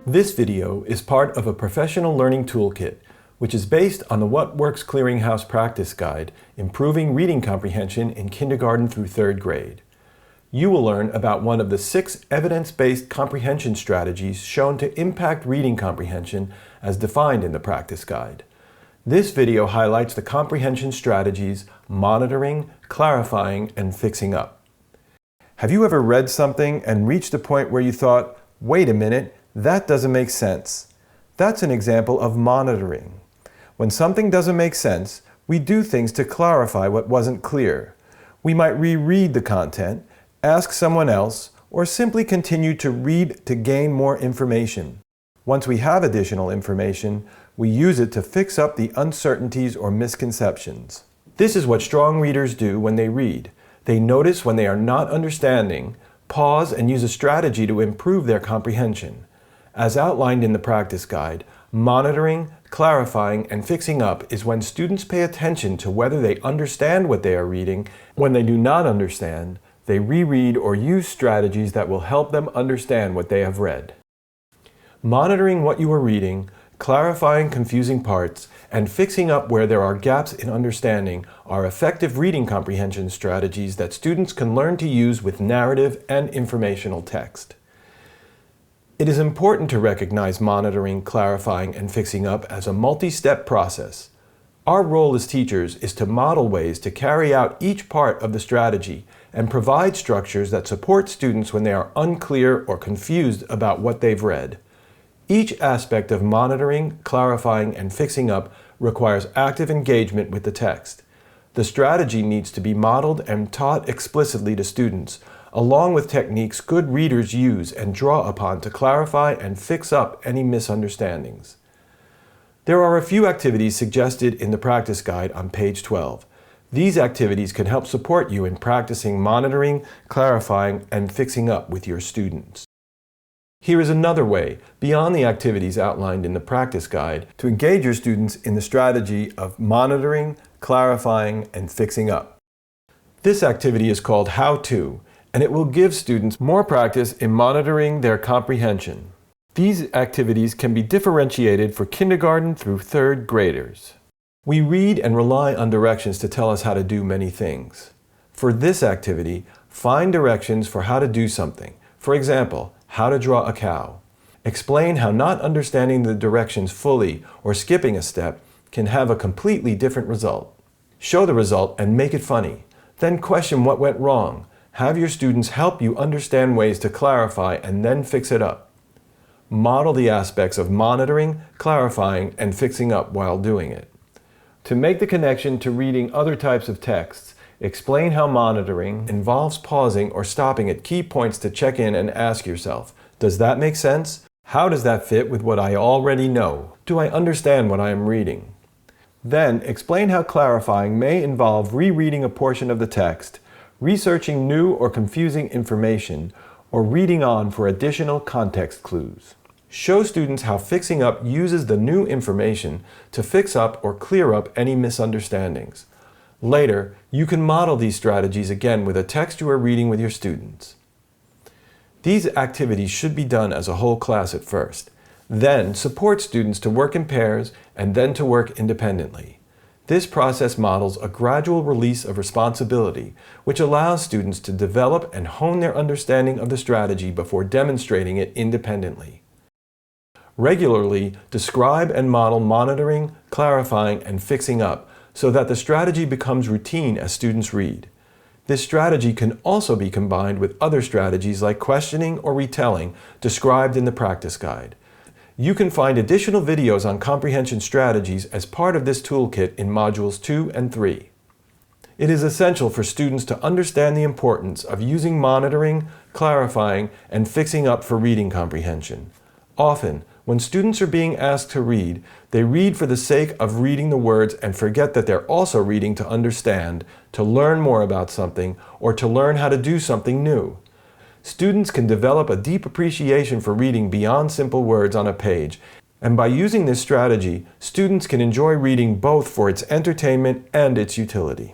This video is part of a professional learning toolkit, which is based on the What Works Clearinghouse Practice Guide, Improving Reading Comprehension in Kindergarten through 3rd grade. You will learn about one of the 6 evidence-based comprehension strategies shown to impact reading comprehension as defined in the practice guide. This video highlights the comprehension strategies monitoring, clarifying, and fixing up. Have you ever read something and reached a point where you thought, wait a minute, that doesn't make sense? That's an example of monitoring. When something doesn't make sense, we do things to clarify what wasn't clear. We might reread the content, ask someone else, or simply continue to read to gain more information. Once we have additional information, we use it to fix up the uncertainties or misconceptions. This is what strong readers do when they read. They notice when they are not understanding, pause, and use a strategy to improve their comprehension. As outlined in the practice guide, monitoring, clarifying, and fixing up is when students pay attention to whether they understand what they are reading. When they do not understand, they reread or use strategies that will help them understand what they have read. Monitoring what you are reading, clarifying confusing parts, and fixing up where there are gaps in understanding are effective reading comprehension strategies that students can learn to use with narrative and informational text. It is important to recognize monitoring, clarifying, and fixing up as a multi-step process. Our role as teachers is to model ways to carry out each part of the strategy and provide structures that support students when they are unclear or confused about what they've read. Each aspect of monitoring, clarifying, and fixing up requires active engagement with the text. The strategy needs to be modeled and taught explicitly to students, along with techniques good readers use and draw upon to clarify and fix up any misunderstandings. There are a few activities suggested in the practice guide on page 12. These activities can help support you in practicing monitoring, clarifying, and fixing up with your students. Here is another way, beyond the activities outlined in the practice guide, to engage your students in the strategy of monitoring, clarifying, and fixing up. This activity is called How To, and it will give students more practice in monitoring their comprehension. These activities can be differentiated for kindergarten through 3rd graders. We read and rely on directions to tell us how to do many things. For this activity, find directions for how to do something. For example, how to draw a cow. Explain how not understanding the directions fully or skipping a step can have a completely different result. Show the result and make it funny. Then question what went wrong. Have your students help you understand ways to clarify and then fix it up. Model the aspects of monitoring, clarifying, and fixing up while doing it. To make the connection to reading other types of texts, explain how monitoring involves pausing or stopping at key points to check in and ask yourself, does that make sense? How does that fit with what I already know? Do I understand what I am reading? Then explain how clarifying may involve rereading a portion of the text, researching new or confusing information, or reading on for additional context clues. Show students how fixing up uses the new information to fix up or clear up any misunderstandings. Later, you can model these strategies again with a text you are reading with your students. These activities should be done as a whole class at first. Then, support students to work in pairs and then to work independently. This process models a gradual release of responsibility, which allows students to develop and hone their understanding of the strategy before demonstrating it independently. Regularly describe and model monitoring, clarifying, and fixing up so that the strategy becomes routine as students read. This strategy can also be combined with other strategies like questioning or retelling described in the practice guide. You can find additional videos on comprehension strategies as part of this toolkit in modules 2 and 3. It is essential for students to understand the importance of using monitoring, clarifying, and fixing up for reading comprehension. Often, when students are being asked to read, they read for the sake of reading the words and forget that they're also reading to understand, to learn more about something, or to learn how to do something new. Students can develop a deep appreciation for reading beyond simple words on a page, and by using this strategy, students can enjoy reading both for its entertainment and its utility.